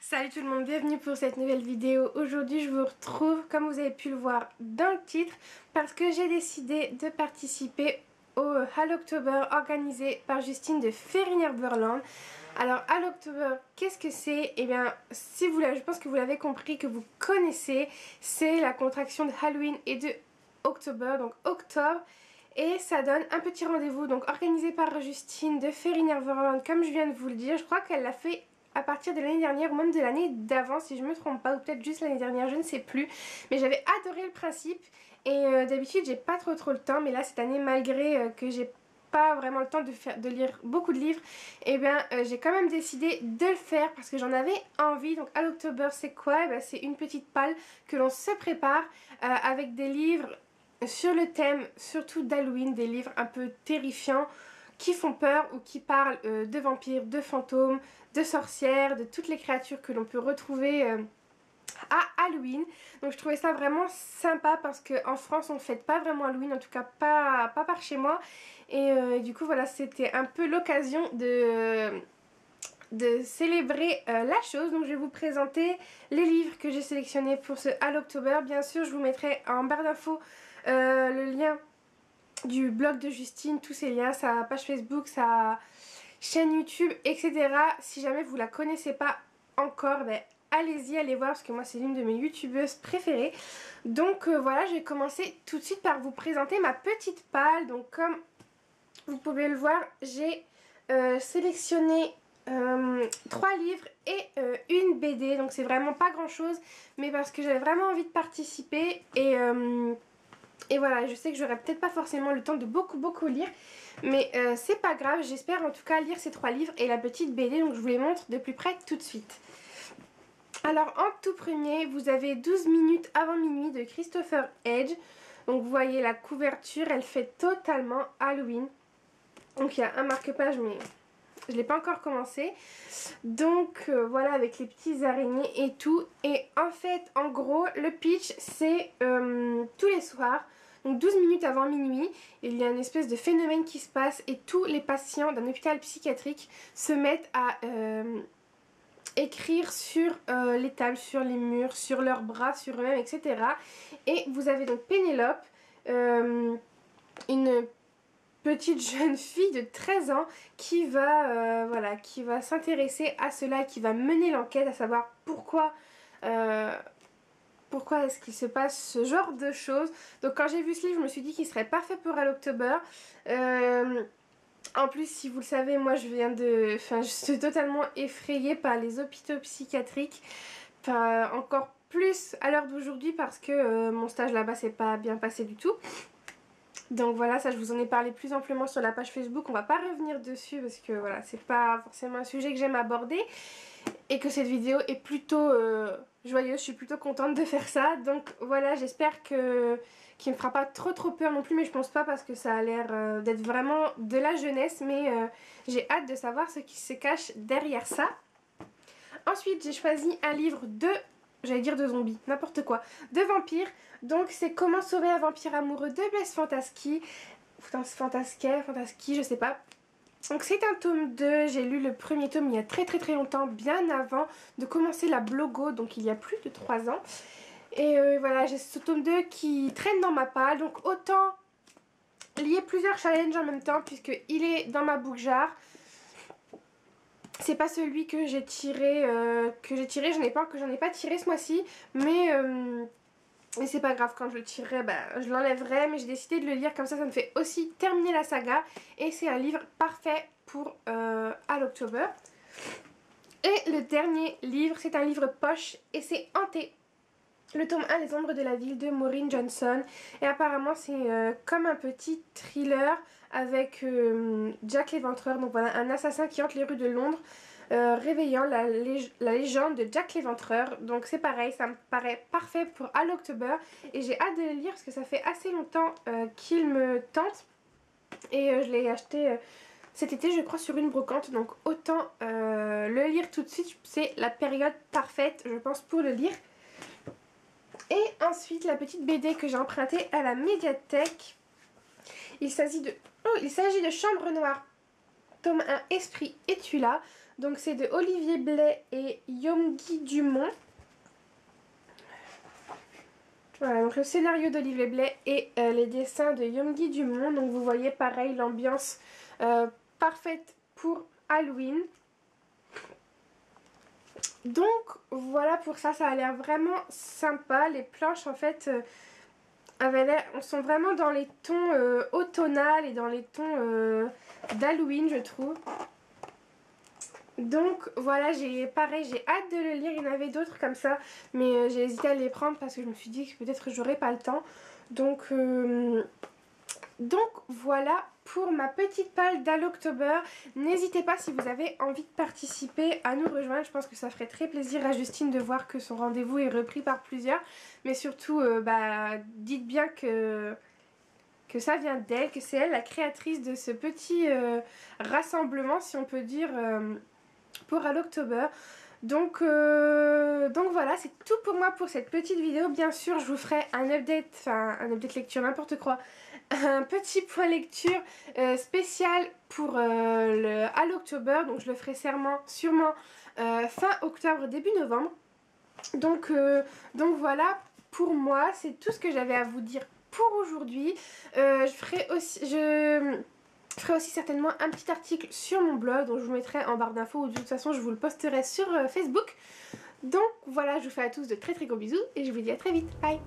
Salut tout le monde, bienvenue pour cette nouvelle vidéo. Aujourd'hui je vous retrouve, comme vous avez pu le voir dans le titre, parce que j'ai décidé de participer au Hallowtober organisé par Justine de Fairy Neverland. Alors Hallowtober, qu'est-ce que c'est? Eh bien, si vous je pense que vous l'avez compris, que vous connaissez, c'est la contraction de Halloween et de October, donc octobre. Et ça donne un petit rendez-vous, donc organisé par Justine de Fairy Neverland, comme je viens de vous le dire. Je crois qu'elle l'a fait à partir de l'année dernière ou même de l'année d'avant si je me trompe pas, ou peut-être juste l'année dernière, je ne sais plus, mais j'avais adoré le principe et d'habitude j'ai pas trop le temps, mais là cette année, malgré que j'ai pas vraiment le temps de lire beaucoup de livres, et bien j'ai quand même décidé de le faire parce que j'en avais envie. Donc Hallowtober, c'est quoi? C'est une petite palle que l'on se prépare avec des livres sur le thème surtout d'Halloween, des livres un peu terrifiants qui font peur ou qui parlent de vampires, de fantômes, de sorcières, de toutes les créatures que l'on peut retrouver à Halloween. Donc je trouvais ça vraiment sympa parce qu'en France on ne fête pas vraiment Halloween, en tout cas pas par chez moi. Et du coup voilà, c'était un peu l'occasion de célébrer la chose. Donc je vais vous présenter les livres que j'ai sélectionnés pour ce Hallowtober. Bien sûr je vous mettrai en barre d'infos le lien du blog de Justine, tous ces liens, sa page Facebook, sa chaîne YouTube, etc. Si jamais vous la connaissez pas encore, allez-y, allez voir parce que moi c'est l'une de mes youtubeuses préférées. Donc voilà, je vais commencer tout de suite par vous présenter ma petite palle. Donc comme vous pouvez le voir, j'ai sélectionné 3 livres et une BD. Donc c'est vraiment pas grand chose, mais parce que j'avais vraiment envie de participer et voilà, je sais que j'aurai peut-être pas forcément le temps de beaucoup lire, mais c'est pas grave, j'espère en tout cas lire ces 3 livres et la petite BD, donc je vous les montre de plus près tout de suite. Alors en tout premier, vous avez 12 minutes avant minuit de Christopher Edge. Donc vous voyez la couverture, elle fait totalement Halloween. Donc il y a un marque-page, mais je l'ai pas encore commencé. Donc voilà, avec les petits araignées et tout. Et en fait, en gros, le pitch, c'est tous les soirs, donc 12 minutes avant minuit, il y a une espèce de phénomène qui se passe et tous les patients d'un hôpital psychiatrique se mettent à écrire sur les tables, sur les murs, sur leurs bras, sur eux-mêmes, etc. Et vous avez donc Pénélope, une petite jeune fille de 13 ans qui va, qui va s'intéresser à cela, qui va mener l'enquête, à savoir pourquoi est-ce qu'il se passe ce genre de choses. Donc quand j'ai vu ce livre, je me suis dit qu'il serait parfait pour Hallowtober. En plus, si vous le savez, moi je suis totalement effrayée par les hôpitaux psychiatriques. Enfin, encore plus à l'heure d'aujourd'hui parce que mon stage là-bas s'est pas bien passé du tout. Donc voilà, ça je vous en ai parlé plus amplement sur la page Facebook, on va pas revenir dessus parce que voilà, c'est pas forcément un sujet que j'aime aborder et que cette vidéo est plutôt joyeuse, je suis plutôt contente de faire ça. Donc voilà, j'espère qu'il me fera pas trop peur non plus, mais je pense pas parce que ça a l'air d'être vraiment de la jeunesse, mais j'ai hâte de savoir ce qui se cache derrière ça. Ensuite, j'ai choisi un livre j'allais dire de zombies, n'importe quoi, de vampires. Donc c'est Comment sauver un vampire amoureux de Blaise Fantaschi, je sais pas. Donc c'est un tome 2, j'ai lu le premier tome il y a très longtemps, bien avant de commencer la blogo, donc il y a plus de 3 ans. Et voilà, j'ai ce tome 2 qui traîne dans ma palle, donc autant lier plusieurs challenges en même temps puisqu'il est dans ma book jar. C'est pas celui que j'ai tiré, j'en ai pas tiré ce mois-ci, mais c'est pas grave, quand je le tirerai, je l'enlèverai, mais j'ai décidé de le lire comme ça me fait aussi terminer la saga, et c'est un livre parfait pour Hallowtober. Et le dernier livre, c'est un livre poche, et c'est Hanté. Le tome 1, Les Ombres de la Ville de Maureen Johnson. Et apparemment c'est comme un petit thriller avec Jack l'Éventreur. Donc voilà, un assassin qui hante les rues de Londres, réveillant la légende de Jack l'Éventreur. Donc c'est pareil, ça me paraît parfait pour Hallowtober. Et j'ai hâte de le lire parce que ça fait assez longtemps qu'il me tente. Et je l'ai acheté cet été je crois sur une brocante. Donc autant le lire tout de suite. C'est la période parfaite je pense pour le lire. Et ensuite la petite BD que j'ai empruntée à la médiathèque. Il s'agit de Chambre Noire tome 1 Esprit es-tu là? Donc c'est de Olivier Blay et Yomgi Dumont. Voilà, donc le scénario d'Olivier Blay et les dessins de Yomgi Dumont. Donc vous voyez pareil l'ambiance parfaite pour Halloween. Donc voilà pour ça, ça a l'air vraiment sympa. Les planches en fait sont vraiment dans les tons automnales et dans les tons d'Halloween je trouve. Donc voilà, j'ai hâte de le lire. Il y en avait d'autres comme ça, mais j'ai hésité à les prendre parce que je me suis dit que peut-être j'aurais pas le temps. Donc voilà pour ma petite palle d'Halloctober. N'hésitez pas si vous avez envie de participer à nous rejoindre. Je pense que ça ferait très plaisir à Justine de voir que son rendez-vous est repris par plusieurs. Mais surtout, dites bien que ça vient d'elle, que c'est elle la créatrice de ce petit rassemblement, si on peut dire, pour Halloctober. Donc voilà, c'est tout pour moi pour cette petite vidéo. Bien sûr, je vous ferai un update lecture, n'importe quoi. Un petit point lecture spécial pour le Halloctober. Donc je le ferai sûrement fin octobre, début novembre. Donc voilà, pour moi, c'est tout ce que j'avais à vous dire pour aujourd'hui. Je ferai aussi certainement un petit article sur mon blog, dont je vous mettrai en barre d'infos, ou de toute façon je vous le posterai sur Facebook. Donc voilà, je vous fais à tous de très très gros bisous et je vous dis à très vite. Bye!